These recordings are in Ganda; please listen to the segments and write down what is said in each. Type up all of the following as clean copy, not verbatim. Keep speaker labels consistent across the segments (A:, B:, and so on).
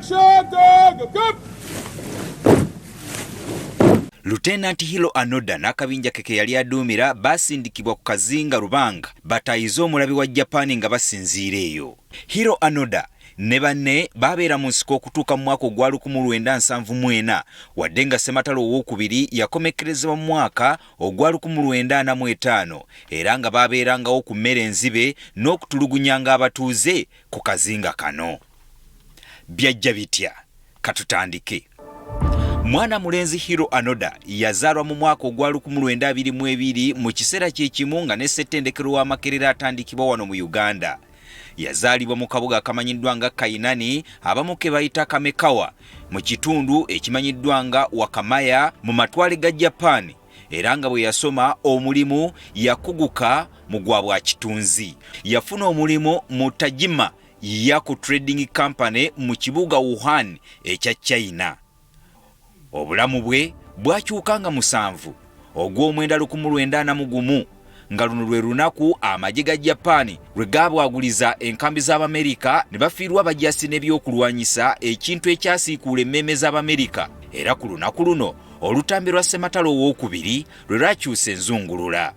A: Action, dog, go!
B: Lieutenant Hiro Anoda n'akabinja keke yali aduumira basindikibwa ku kazinga Lubanga batayize omulabi wa Japan nga basinziira eyo. Hiro Anoda ne banne babeera mu nsiko okutuuka mu mwaka ogwa 1974 wadde nga Ssematalo owookubiri yakomekkerezebwa mu mwaka ogwa 1945 era nga babeerangawo ku mmere enzibe n'okutulugunyanga abatuuze ku kazinga kano. Byajja bitya? Katutandike. Mwana mulenzi Hiro Anoda yazaalwa mu mwaka ogwa 1922 mu kiseera kyekimu nga ne ssettendekero w'Amakerere atandikibwa wano mu Uganda. Yazaalibwa mu kabuga akamanyiddwa nga Kainani abamu ke bayita Kamekawa mu kitundu ekimanyiddwa nga Wakamaya mu matwale ga Japan era nga bwe yasoma omulimu yakuguka mu gwa bwa kitunzi. Yafuna omulimu mu Tajima Yaku Trading Company mu kibuga Wuhan ekya China. Obulamu bwe bwakyukanga musanvu ogw'omwenda 1941 nga luno lwe lunaku amagye ga Japan lwe gaabwaguliza enkambi z'Abamerika ne bafiirwa abajasi n'ebyokulwanyisa ekintu ekyasiikuula emmeeme z'Abamerika era ku lunaku luno olutambi lwa Ssematalo owookubiri lwe lwakyusa enzungulula.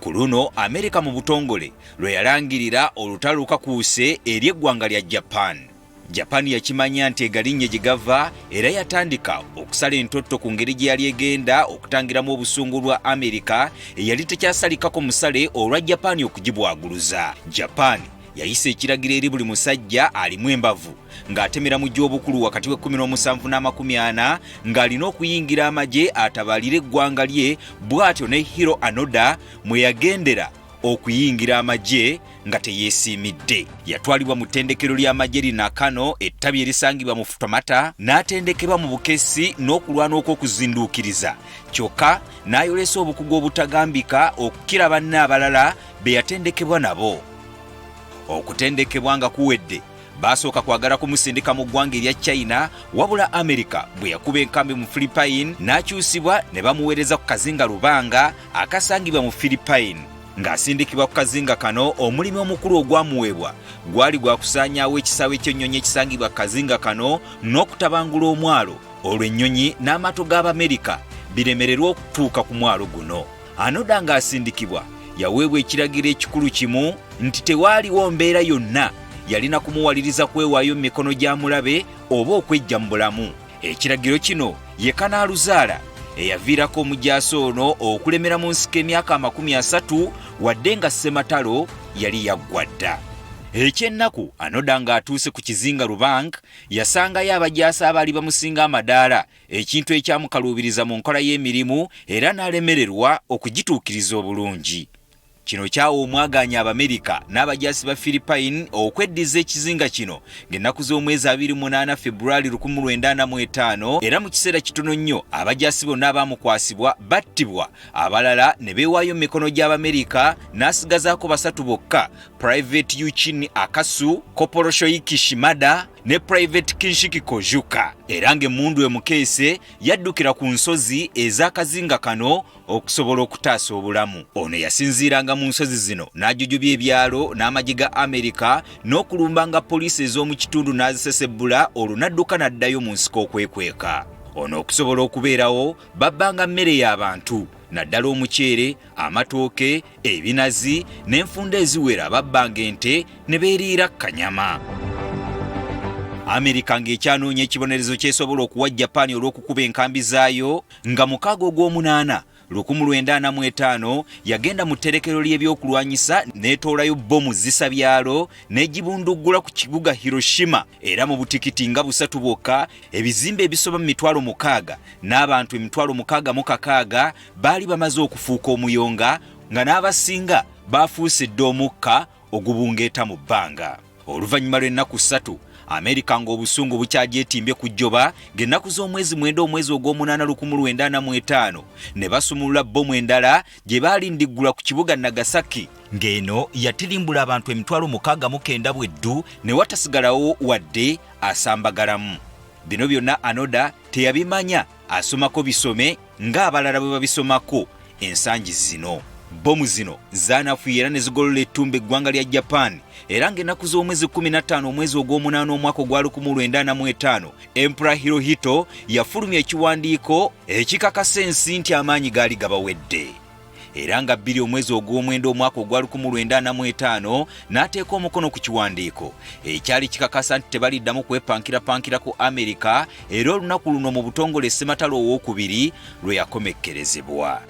B: Ku luno Amerika mu butongole lwe yalangirira olutalo lukakuuse eri eggwanga lya Japan. Japan yakimanya nti egalinnya gye gava era yatandika okusala entotto ku ngeri gye yali egenda okutangiramu obusungu lwa Amerika eyali tekyasalikako musale olwa Japan okugibwaguluza. Japan yayisa ekiragiro eri buli musajja alimu embavu ng'atemera mu gy'obukulu wakati we 17 n'amakumi 40 ng'alina okuyingira amagye atabalire eggwanga lye. Bw'atyo ne Hiro Anoda mwe yagendera okuyingira amagye nga teyeesiimidde. Yatwalibwa mu ttendekero ly'amagye Nakano ettabi erisangibwa mu Futomata n'atendekebwa mu bukesi n'okulwana okw'okuzinduukiriza kyokka n'ayolesa obukugu obutagambika okukira banne abalala be yatendekebwa nabo. Okutendekebwa nga kuwedde basooka kwagala kumusindika mu ggwanga erya China wabula Amerika bwe yakuba enkambi mu Philippine n'akyusibwa ne bamuweereza ku kazinga Lubanga akasangibwa mu Philippine. Ng'asindikibwa ku kazinga kano omulimu omukulu ogwamuweebwa gwali gwa kusaanyaawo ekisaawe ky'ennyonyi ekisangibwa ku kazinga kano n'okutabangula omwalo olwo ennyonyi n'amaato g'Abamerika biremererwa okutuuka ku mwalo guno. Anoda ng'asindikibwa yaweebwa ekiragiro ekikulu kimu nti tewaaliwo mbeera yonna yalina kumuwaliriza kwewaayo mu mikono gya mulabe oba okwejja mu bulamu. Ekiragiro kino ye Kanaaluzaala eyaviirako omujaasi ono okulemera mu nsiko emyaka 30 wadde nga Ssematalo yali yaggwa dda. Ekyennaku Anoda ng'atuuse ku kizinga Lubanga yasangayo abajaasi abaali bamusinga amadaala ekintu ekyamukaluubiriza mu nkola y'emirimu era n'alemererwa okugituukiriza obulungi. Kino kyawa omwaganya Abamerika n'abajaasi ba Philippine okweddiza ekizinga kino ng'ennaku z'omwezi 28 Februari 1945 era mu kiseera kitono nnyo abajaasi bonna abaamukwasibwa battibwa abalala ne beewaayo mu mikono gy'Abamerika n'asigazaako basatu bokka: Private Yuchin Akasu, Corporal Shoiki Shimada ne Private Kinshiki Kojuka. Era ng'emmundu emukeese yaddukira ku nsozi ez'akazinga kano okusobola okutaasa obulamu. Ono yasinziiranga mu nsozi zino n'ajujubya ebyalo n'amagye ga Amerika n'okulumbanga poliisi ez'omu kitundu n'azisesebbula olwo n'adduka n'addayo mu nsiko okwekweka. Ono okusobola okubeerawo babbanga mmere y'abantu naddala omuceere, amatooke, ebinazi n'enfunda eziwera babbanga ente ne beeriira kanyama. Amerika ng'ekyanoonya ekibonerezo kyesobola okuwa Japan olw'okukuba enkambi zaayo nga mu 6 1945 yagenda mu tterekero ly'ebyokulwanyisa n'etoolayo bbomu zisa byalo n'egibunduggula ku kibuga Hiroshima era mu butikiti nga 3 bwokka ebizimbe ebisoba mu 60,000 n'abantu 60,600 baali bamaze okufuuka omuyonga nga n'abasinga baafuuse dda omukka ogubungeeta mu bbanga. Oluvannyuma lw'ennaku 3 Amerika ng'obusungu bukyagyetimbye ku jjoba ng'ennaku z'omwezi 9 omwezi ogw'omunaana 1945 ne basumulula bbomu endala gye baalindiggula ku kibuga Nagasaki ng'eno yatirimbula abantu 69,000 bweddu ne watasigalawo wadde asambagalamu. Bino byonna Anoda teyabimanya asomako bisome ng'abalala bwe babisomako ensangi zino. Bomu zino zaanafuye era ne zigolola ettumba eggwanga lya Japan era ng'ennaku z'omwezi 15 omwezi ogw'omunaana omwaka ogwa 1945 Emperor Hirohito yafulumya ekiwandiiko ekikakasa ensi nti amaanyi gaali gabawedde. Era nga 2 omwezi ogw'omwenda omwaka ogwa 1945 n'ateeka omukono ku kiwandiiko ekyali kikakasa nti tebaliddamu kwepankirapankira ku Amerika era olunaku luno mu butongole Ssematalo owookubiri lwe yakomekkerezebwa.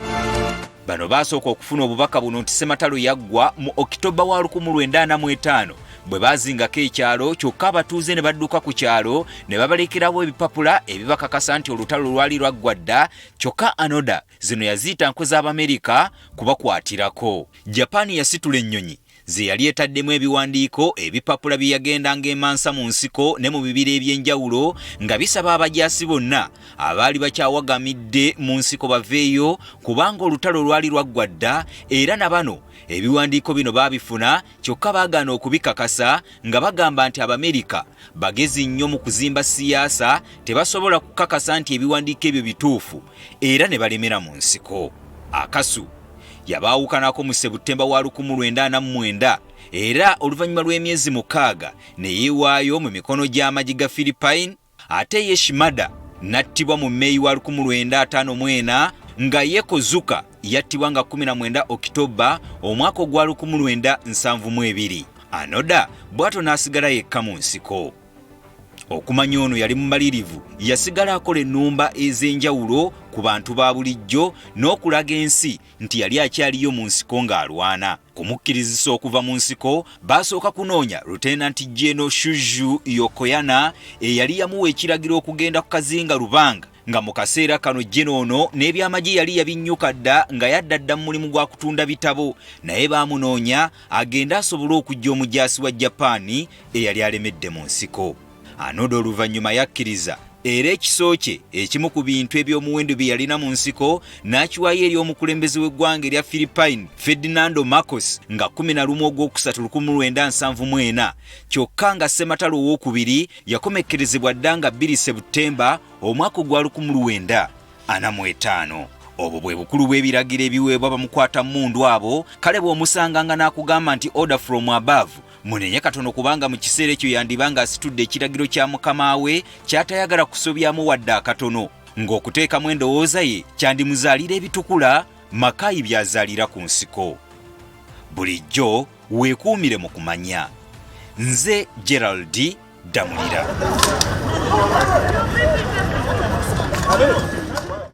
B: Bano basooka okufuna obubaka buno nti Ssematalo yaggwa mu Okitoba wa 1945 bwe bazingako ekyalo kyokka abatuuze ne badduka ku kyalo ne babalekerawo ebipapula ebibakakasa nti olutalo lwali lwaggwa dda kyokka Anoda zino yaziyita nkwe z'Abamerika kubakwatirako. Japan yasitula ennyonyi ze yali etaddemu ebiwandiiko ebipapula bye yagendanga emansa mu nsiko ne mu bibira eby'enjawulo nga bisaba abajaasi bonna abaali bakyawagamidde mu nsiko baveeyo kubanga olutalo lwali lwaggwa dda era na bano ebiwandiiko bino baabifuna kyokka baagaana okubikakasa nga bagamba nti Abamerika bagezi nnyo mu kuzimba siyaasa tebasobola kukakasa nti ebiwandiiko ebyo bituufu era ne balemera mu nsiko. Akasu yabaawukanako mu Septemba wa 1949 era oluvannyuma lw'emyezi 6 ne yeewaayo mu mikono gy'amagi ga Philippine ate ye Shimada n'attibwa mu Meeyi wa 1954 nga ye Kozuka yattibwa nga 19 Okitoba omwaka ogwa 1972. Anoda bw'ato n'asigala yekka mu nsiko. Okumanya ono yali mumalirivu yasigala akola ennumba ez'enjawulo ku bantu ba bulijjo n'okulaga ensi nti yali akyaliyo mu nsiko ng'alwana. Kumukkirizisa okuva mu nsiko basooka kunoonya Lieutenant General Shuju Yokoyana eyali yamuwa ekiragiro okugenda ku kazinga Lubanga nga mu kaseera kano General ono n'ebyamagye yali yabinnyuka dda nga yaddadda mu mulimu gwa kutunda bitabo naye baamunoonya agende asobole okujja omujaasi wa Japan eyali alemedde mu nsiko. Anoda oluvannyuma yakkiriza era ekiso kye ekimu ku bintu eby'omuwendo bye yalina mu nsiko n'akiwaayo eri omukulembeze w'eggwanga erya Philippine Ferdinando Marcos nga 11 Ogwokusatu 1974 kyokka nga Ssematalo owookubiri yakomekkerezebwa dda nga 2 Septemba omwaka ogwa 1945. Obwo bwe bukulu bw'ebiragiro ebiweebwa bamukwata mmundu abo kale bw'omusanganga n'akugamba nti order from above munenye katono kubanga mu kiseera ekyo yandibanga asitudde ekiragiro kya mukama we kyatayagala kusobyamu wadde akatono ng'okuteekamu endowooza ye kyandimuzaalira ebitukula Makayi byazaalira ku nsiko. Bulijjo weekuumire mu kumanya. Nze Gerald Damulira.